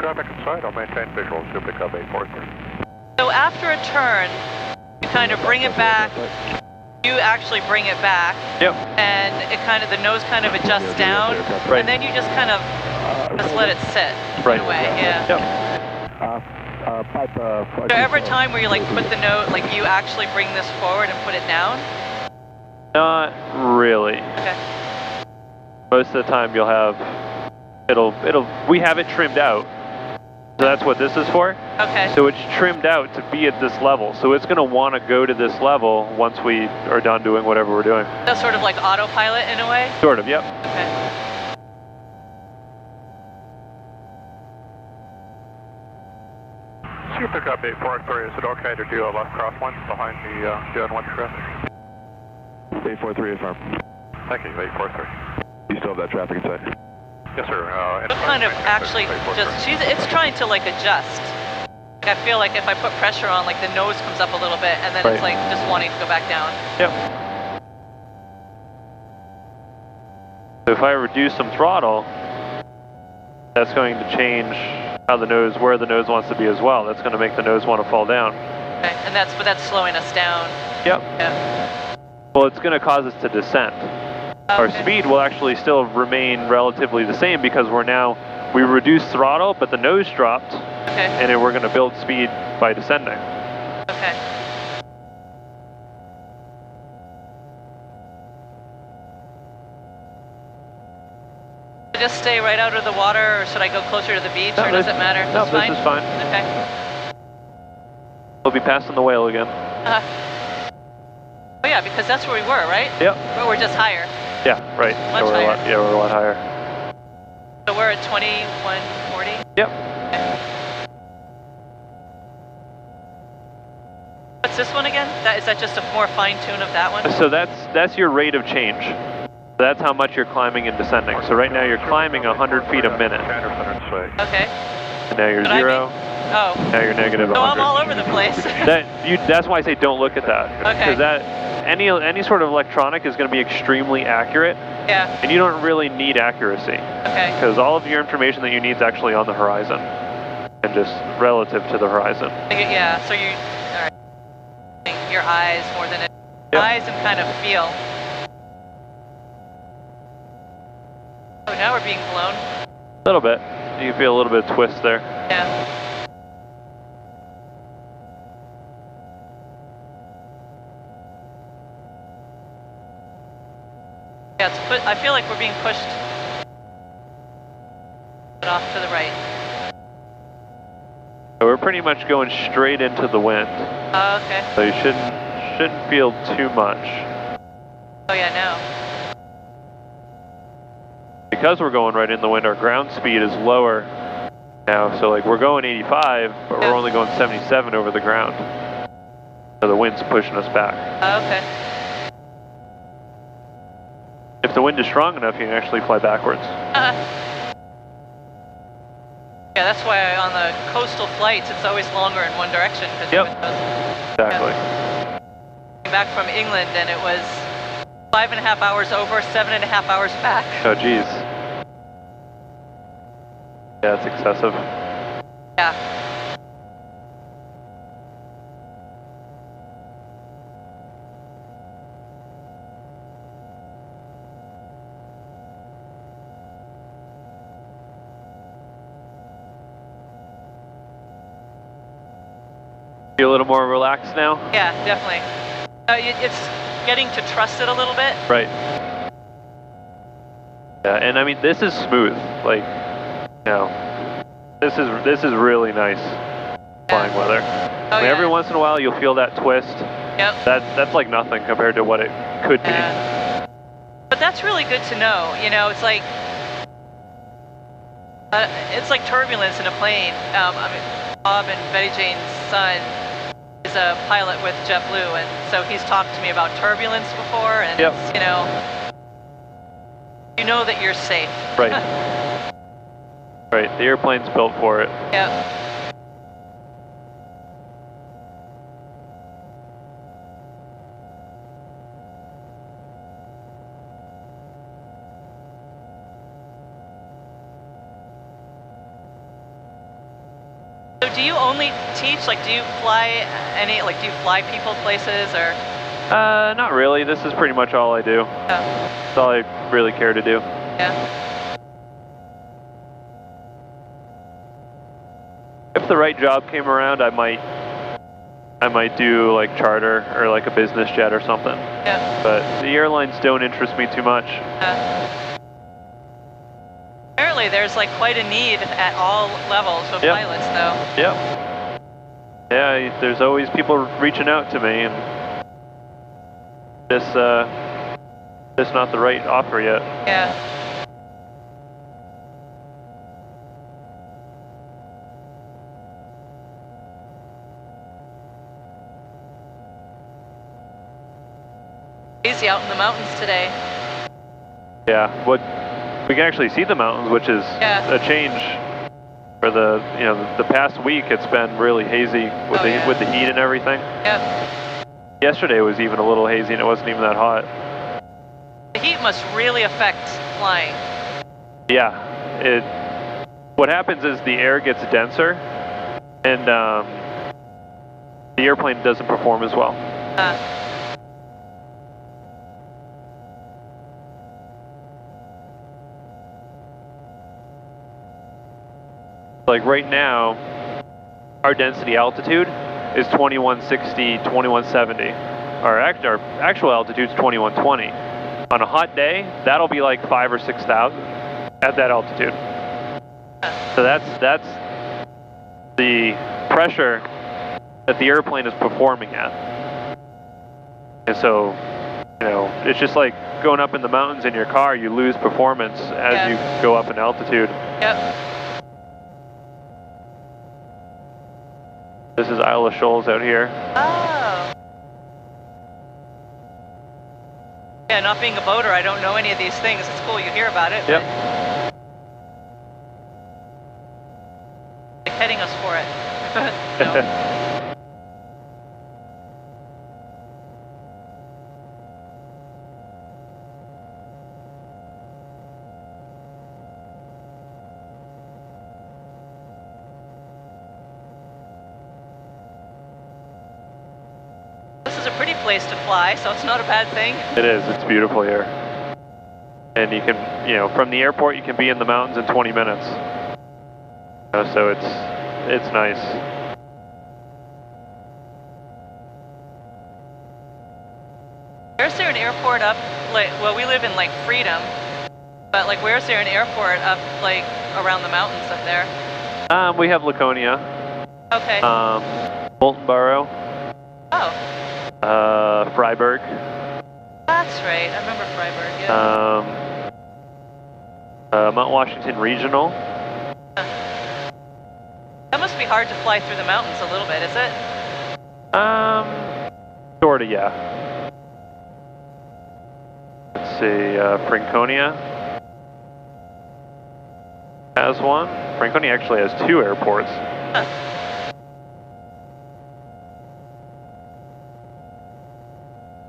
Traffic inside, I'll maintain visual, super pickup 843. So after a turn, you kind of bring it back. You actually bring it back. Yep. And it kind of, the nose kind of adjusts down. Right. And then you just kind of just let it sit. Right. In a way, yeah. Yep. Is there ever a time where you like put the note, like you actually bring this forward and put it down? Not really. Okay. Most of the time you'll have, we have it trimmed out. So that's what this is for. Okay. So it's trimmed out to be at this level. So it's going to want to go to this level once we are done doing whatever we're doing. That's sort of like autopilot in a way? Sort of, yep. Okay. Super pickup 843, is it okay to do a left crosswind behind the Gen 1 traffic? 843 affirm. Thank you, 843. You still have that traffic inside? Yes, sir. What kind of actually just, it's trying to like adjust. Like I feel like if I put pressure on, like the nose comes up a little bit and then Right. it's like just wanting to go back down. Yep. So if I reduce some throttle, that's going to change how the nose, where the nose wants to be as well. That's going to make the nose want to fall down. Okay. And but that's slowing us down. Yep. Yeah. Well, it's going to cause us to descend. Our Okay. speed will actually still remain relatively the same because we reduced throttle, but the nose dropped, Okay. and then we're going to build speed by descending. Okay. Just stay right out of the water, or should I go closer to the beach, or does it matter? No, That's this fine? is fine. Okay. We'll be passing the whale again. Oh yeah, because that's where we were, right? Yep. We're just higher. Yeah, right. Much we're higher. we're a lot higher. So we're at 2140? Yep. What's this one again? Is that just a more fine tune of that one? So that's your rate of change. That's how much you're climbing and descending. So right now you're climbing 100 feet a minute. Okay. And now you're But I zero. Oh. Now you're negative 100. So I'm all over the place. That's why I say don't look at that. Okay. Because any sort of electronic is going to be extremely accurate, Yeah. and you don't really need accuracy. Okay. Because all of your information that you need is actually on the horizon, and just relative to the horizon. Yeah, so you, all right. Your eyes more than it. Yep. Eyes and kind of feel. Oh, now we're being blown. A little bit. You feel a little bit of twist there. Yeah. Yeah, I feel like we're being pushed off to the right. So we're pretty much going straight into the wind. Oh, okay. So you shouldn't feel too much. Oh yeah, no. Because we're going right in the wind, our ground speed is lower now. So like we're going 85, but we're only going 77 over the ground. So the wind's pushing us back. Oh, okay. If the wind is strong enough, you can actually fly backwards. Yeah, that's why on the coastal flights, it's always longer in one direction. Yep. Exactly. Came back from England and it was 5.5 hours over, 7.5 hours back. Oh, geez. Yeah, it's excessive. Yeah. You a little more relaxed now? Yeah, definitely. It's getting to trust it a little bit. Right. Yeah, and I mean, this is smooth. Like, you know, this is really nice flying weather. Oh, I mean, every once in a while you'll feel that twist. Yep. That's like nothing compared to what it could be. But that's really good to know. You know, it's like turbulence in a plane. I mean, Bob and Betty Jane's son is a pilot with JetBlue, and so he's talked to me about turbulence before, and you know that you're safe. Right. Right. The airplane's built for it. Yep. So do you only teach, like do you fly do you fly people places or? Not really. This is pretty much all I do. That's all I really care to do. Yeah. If the right job came around, I might do like charter or like a business jet or something. Yeah. But the airlines don't interest me too much. Apparently there's like quite a need at all levels of pilots though. Yep. Yeah, there's always people reaching out to me, and just not the right offer yet. Yeah. Crazy out in the mountains today. Yeah, we can actually see the mountains, which is a change. For the the past week, it's been really hazy with with the heat and everything. Yep. Yesterday was even a little hazy, and it wasn't even that hot. The heat must really affect flying. Yeah, what happens is the air gets denser, and the airplane doesn't perform as well. Like right now, our density altitude is 2160, 2170. Our actual altitude is 2120. On a hot day, that'll be like 5,000 or 6,000 at that altitude. So that's the pressure that the airplane is performing at. And so, it's just like going up in the mountains in your car, you lose performance as you go up in altitude. Yep. This is Isle of Shoals out here. Oh. Yeah, not being a boater, I don't know any of these things. It's cool you hear about it. Yep. Like heading us for it. Place to fly, so it's not a bad thing. It is. It's beautiful here. And you can, from the airport, you can be in the mountains in 20 minutes. So it's nice. Where's there an airport up, well, we live in Freedom, but where's there an airport up around the mountains up there? We have Laconia. Okay. Molten Borough. Oh. Freiburg. That's right. I remember Freiburg. Yeah. Mount Washington Regional. That must be hard to fly through the mountains a little bit, is it? Sorta, yeah. Let's see, Franconia has one. Franconia actually has 2 airports. Huh.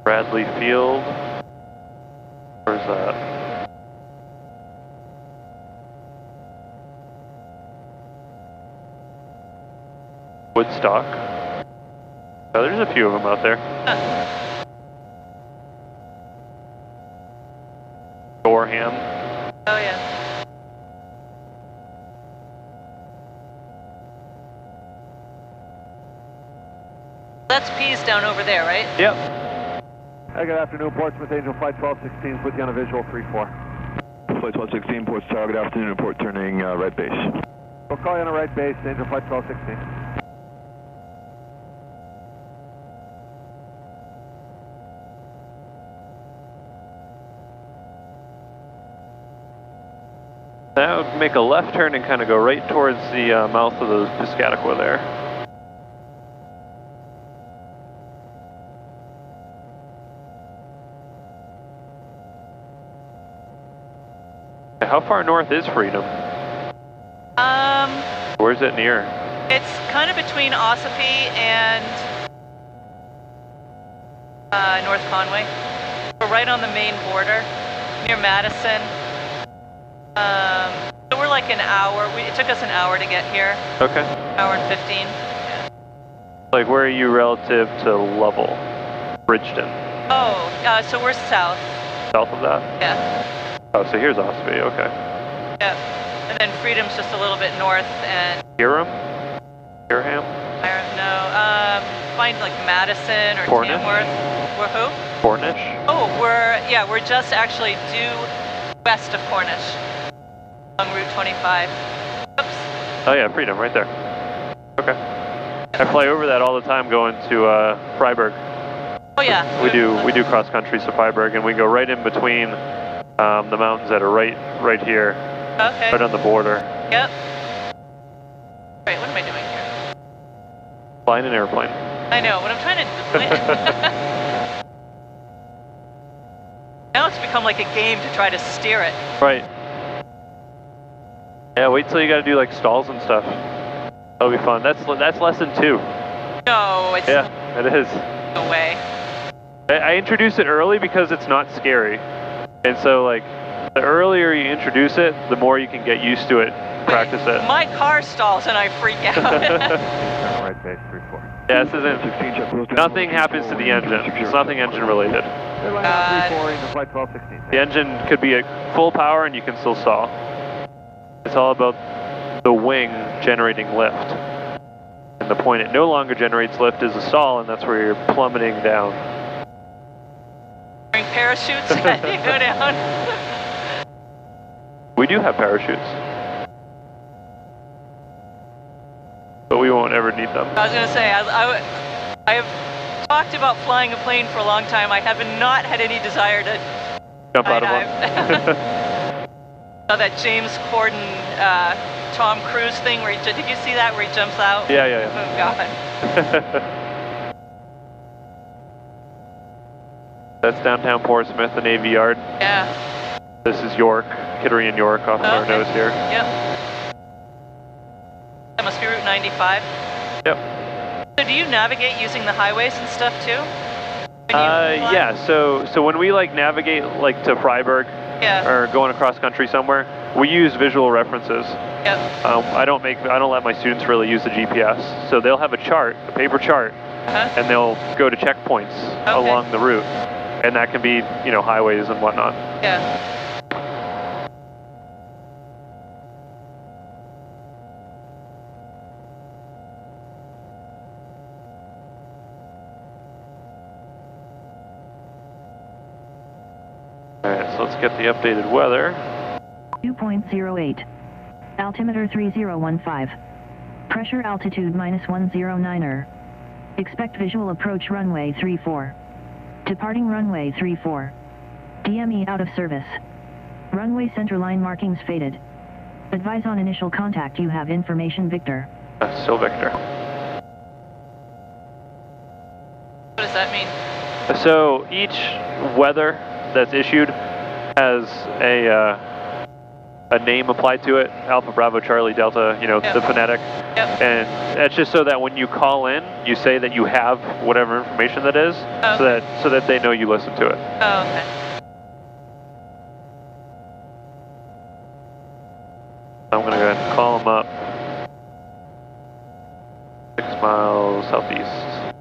Bradley Field. Where's that? Woodstock. Oh, there's a few of them out there. Huh. Gorham. Oh, yeah. That's P's down over there, right? Yep. Hey, good afternoon, Portsmouth Angel Flight 1216, with you on a visual 3-4. Flight 1216, Port Tower, good afternoon, report turning right base. We'll call you on a right base, Angel Flight 1216. That would make a left turn and kind of go right towards the mouth of the Piscataqua there. How far north is Freedom? Where's it near? It's kind of between Ossipee and North Conway. We're right on the Maine border, near Madison. So we're like an hour. It took us an hour to get here. Okay. Hour and 15. Yeah. Like, where are you relative to Lovell? Bridgeton? Oh, so we're south. South of that? Yeah. Oh, so here's Ossipee, okay. Yeah. And then Freedom's just a little bit north and... Hiram? Hireham? I don't know. Find like Madison or Cornish? Tamworth. We're who? Cornish? Oh, we're just actually due west of Cornish. On Route 25. Oops. Oh yeah, Freedom, right there. Okay. I fly over that all the time going to Freiburg. Oh yeah. We do cross country to Freiburg, and we go right in between the mountains that are right here. Okay. Right on the border. Yep. Wait, what am I doing here? Flying an airplane. I know, what I'm trying to... Now it's become like a game to try to steer it. Right. Yeah, wait till you gotta do like stalls and stuff. That'll be fun. That's lesson 2. No, it's... Yeah, it is. No way. I introduce it early because it's not scary. And so like, the earlier you introduce it, the more you can get used to it, practice it. My car stalls and I freak out. Right base, 3-4. Yeah, this isn't, nothing happens to the engine. It's nothing engine related. 3-4, Angel Flight 1216. The engine could be at full power and you can still stall. It's all about the wing generating lift. And the point it no longer generates lift is a stall, and that's where you're plummeting down. Wearing parachutes as you go down. We do have parachutes. But we won't ever need them. I was going to say, I have talked about flying a plane for a long time. I have not had any desire to Jump out of one. Oh, that James Corden, Tom Cruise thing where did you see that where he jumps out? Yeah. Oh God. That's downtown Portsmouth, the Navy Yard. Yeah. This is York, Kittery and York off of our nose here. Yep. That must be Route 95. Yep. So do you navigate using the highways and stuff too? Yeah, so when we like navigate like to Freiburg, or going across country somewhere, we use visual references. Yep. I don't let my students really use the GPS. So they'll have a chart, a paper chart, and they'll go to checkpoints along the route. And that can be, you know, highways and whatnot. Yeah. Alright, so let's get the updated weather. 2.08. Altimeter 3015. Pressure altitude -109er. Expect visual approach runway 34. Departing runway 34. DME out of service. Runway centerline markings faded. Advise on initial contact you have information Victor. Still Victor. What does that mean? So each weather that's issued has a name applied to it. Alpha, Bravo, Charlie, Delta, you know, the phonetic. Yep. And that's just so that when you call in, you say that you have whatever information that is, so that they know you listen to it. Oh, okay. I'm going to go ahead and call them up. 6 miles southeast.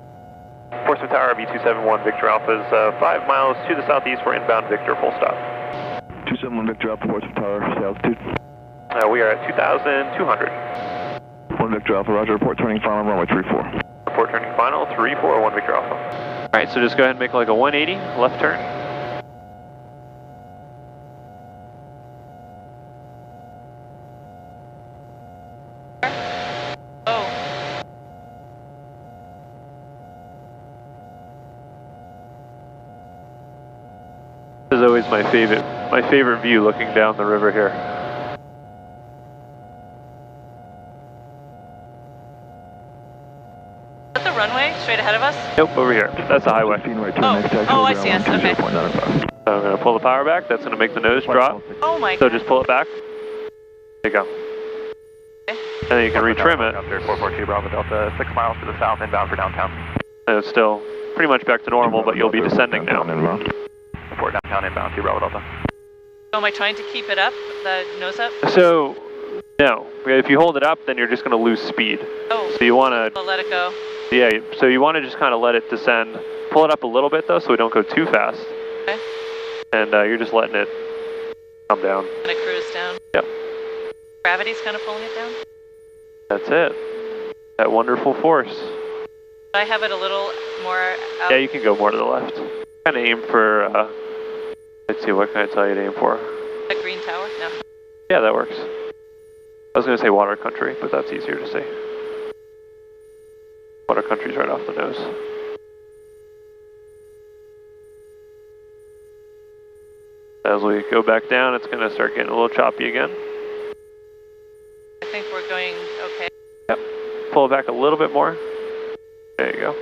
Portsmouth Tower, V271, Victor Alpha is 5 miles to the southeast for inbound Victor, full stop. 271 Victor Alpha, Portsmouth Tower, altitude. We are at 2,200. 1 Victor Alpha, roger, report turning final, runway 34. Report turning final, 34, 1 Victor Alpha. Alright, so just go ahead and make like a 180, left turn. This is always my favorite view looking down the river here. Is that the runway straight ahead of us? Nope, over here. That's the highway. Oh, I see us. Okay. So I'm going to pull the power back. That's going to make the nose drop. Oh my God. So just pull it back. There you go. Okay. And then you can retrim it. 442 Bravo Delta, 6 miles to the south, inbound for downtown. And it's still pretty much back to normal, but you'll be descending now. For downtown, inbound, 2 Bravo Delta. So am I trying to keep it up, the nose up? So, no. If you hold it up, then you're just going to lose speed. Oh. So you want to... I'll let it go. Yeah, so you want to just kind of let it descend. Pull it up a little bit, though, so we don't go too fast. Okay. And you're just letting it come down. Gonna cruise down. Yep. Gravity's kind of pulling it down? That's it. That wonderful force. Should I have it a little more out? Yeah, you can go more to the left. Kind of aim for, let's see, what can I tell you to aim for? The green tower? No. Yeah, that works. I was going to say water country, but that's easier to say. Water country's right off the nose. As we go back down, it's going to start getting a little choppy again. I think we're going okay. Yep. Pull it back a little bit more. There you go.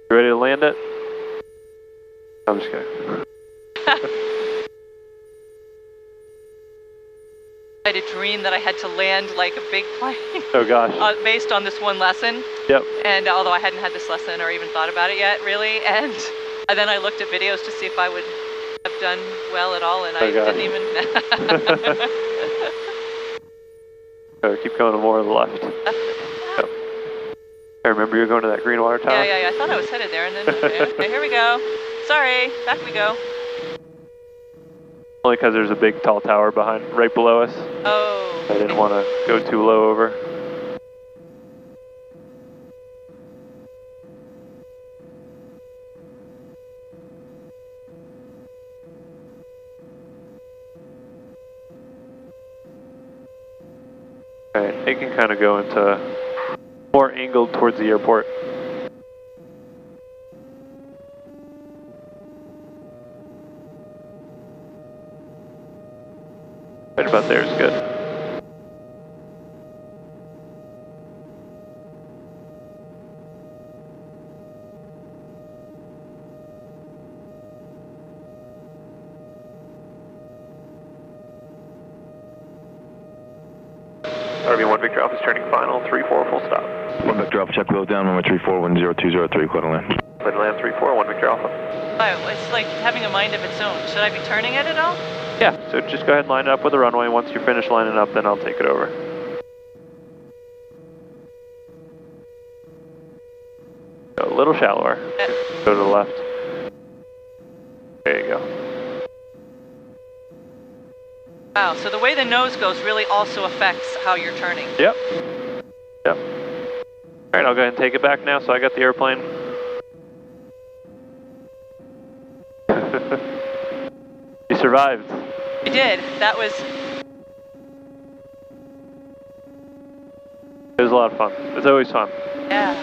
You ready to land it? I'm just kidding. I had a dream that I had to land like a big plane. Oh gosh. Based on this one lesson. Yep. And although I hadn't had this lesson or even thought about it yet, really, and then I looked at videos to see if I would have done well at all, and I didn't even. Keep going more to the left. Yep. I remember you were going to that green water tower? Yeah. I thought I was headed there, and then, okay, here we go. Sorry, back we go. Only because there's a big tall tower right below us. Oh. I didn't want to go too low over. Alright, it can kind of go into more angled towards the airport. Right about there is good. RV1 Victor Alpha is turning final, 34, full stop. 1 Victor Alpha, check wheels down, runway 34, 10203, clear to land. Clear to land 34, 1 Victor Alpha. Oh, it's like having a mind of its own. Should I be turning it at all? Yeah, so just go ahead and line it up with the runway. Once you're finished lining up, then I'll take it over. Go a little shallower. Go to the left. There you go. Wow, so the way the nose goes really also affects how you're turning. Yep. Yep. Alright, I'll go ahead and take it back now, so I got the airplane. You survived. I did. That was... was a lot of fun. It's always fun. Yeah.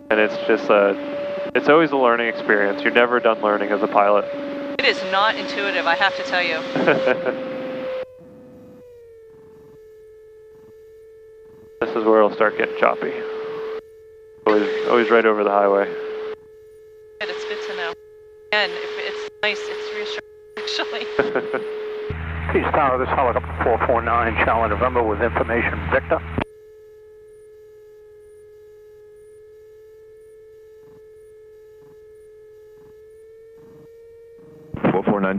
And it's just it's always a learning experience. You're never done learning as a pilot. It is not intuitive, I have to tell you. This is where it'll start getting choppy. Always right over the highway. Good, it's good to know. And it's nice, it's reassuring, actually. Peace Tower, this is helicopter 449, Charlie November with information, Victor.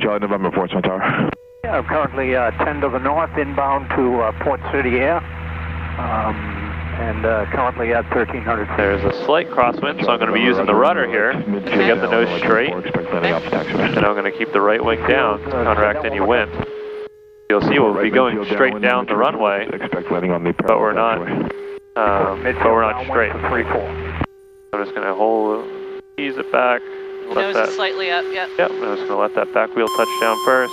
Charlie November, Portsmouth Tower. Yeah, I'm currently 10 to the north, inbound to Port City Air, and currently at 1300 feet. There's a slight crosswind, so I'm going to be using the rudder here to get the nose straight, and I'm going to keep the right wing down to counteract any wind. You'll see we'll be going straight down the runway, but we're not straight. I'm just going to ease it back. Nose is slightly up, yep. Yep, I'm just going to let that back wheel touch down first.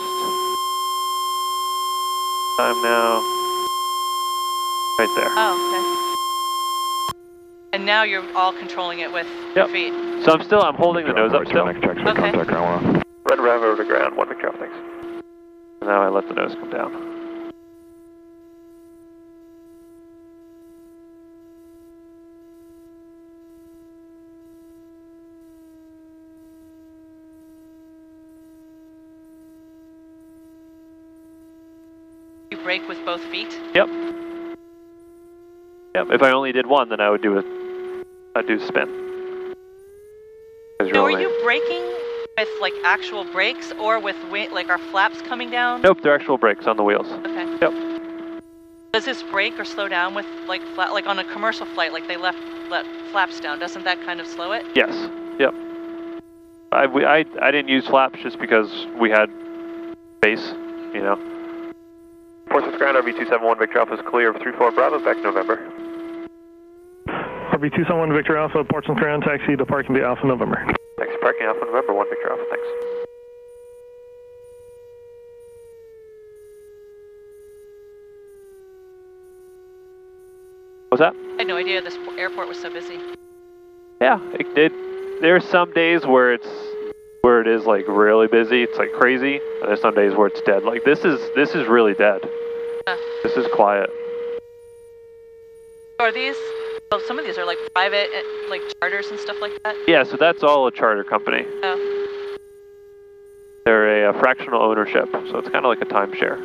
Time now. Right there. Oh, okay. And now you're all controlling it with your feet. So I'm holding the nose up still. Okay. Red ram over the ground, 1 Victor, thanks. And now I let the nose come down. You brake with both feet? Yep. Yep, if I only did one, then I'd do spin. So are you braking with like actual brakes or with like our flaps coming down? Nope, they're actual brakes on the wheels. Okay. Yep. Does this brake or slow down with like like on a commercial flight, like they let flaps down? Doesn't that kind of slow it? Yes. Yep. I didn't use flaps just because we had space, you know. Portsmouth ground, RV271 Victor Alpha is clear of 34 Bravo, back November. RV271 Victor Alpha, Portsmouth ground, taxi to parking bay Alpha November. Taxi parking Alpha November, 1 Victor Alpha, thanks. What's that? I had no idea this airport was so busy. Yeah, it did. There's some days where it is like really busy, it's like crazy, and there's some days where it's dead. Like this is really dead. This is quiet. Are these, well, some of these are like private, like charters and stuff like that? Yeah, so that's all a charter company. Oh. They're a fractional ownership, so it's kind of like a timeshare.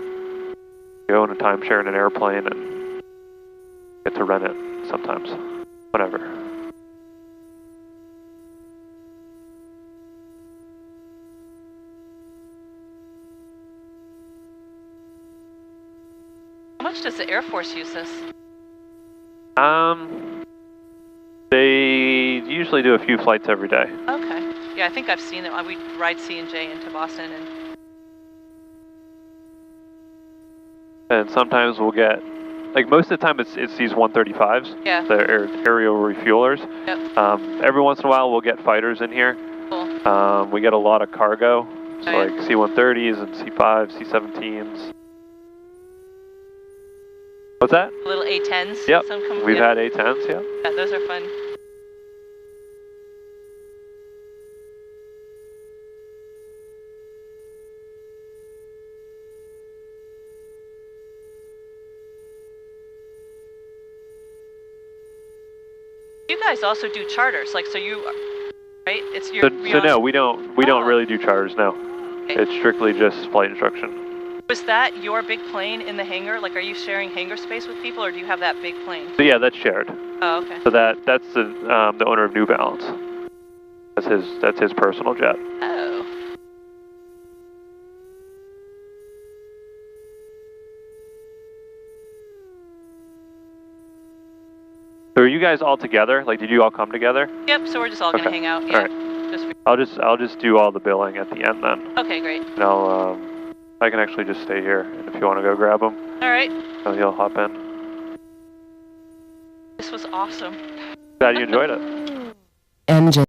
You own a timeshare in an airplane and get to rent it sometimes, whenever. How much does the Air Force use this? They usually do a few flights every day. Okay. Yeah, I think I've seen it. We ride C&J into Boston and sometimes we'll get, like most of the time it's these 135s. Yeah. The aerial refuelers. Yep. Every once in a while we'll get fighters in here. Cool. We get a lot of cargo, so Oh, like yeah. C-130s and C-5s, C-17s. What's that? Little A-10s. Yep, we've yeah. had A-10s, yeah. Yeah, those are fun. You guys also do charters, like, so you, right? It's your. So no, we don't really do charters, no. Okay. It's strictly just flight instruction. Was that your big plane in the hangar? Like, are you sharing hangar space with people, or do you have that big plane? So yeah, that's shared. Oh, okay. So that's the owner of New Balance. That's his personal jet. Oh. So are you guys all together? Like, did you all come together? Yep. So we're just all gonna hang out. Yeah. All right. I'll just do all the billing at the end then. Okay, great. And I can actually just stay here, and if you want to go grab him. All right. So he'll hop in. This was awesome. Glad you enjoyed it. Engine.